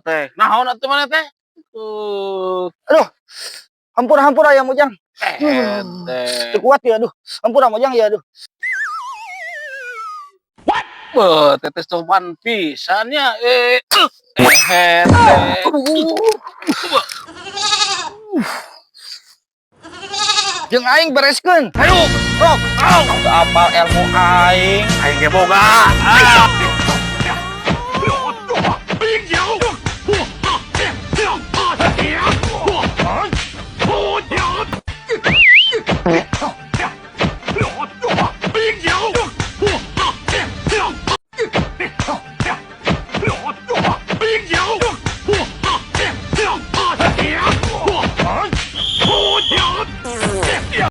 Teh, naon atuh mana teh? Aduh, hampura ya Mojang. Teh. Teu kuat ya, aduh. Hampura Mojang ya, aduh. Teteh sopan pisannya. Teh. Jeung aing bereskeun. Ayo, Rok. apal ilmu aing ge boga.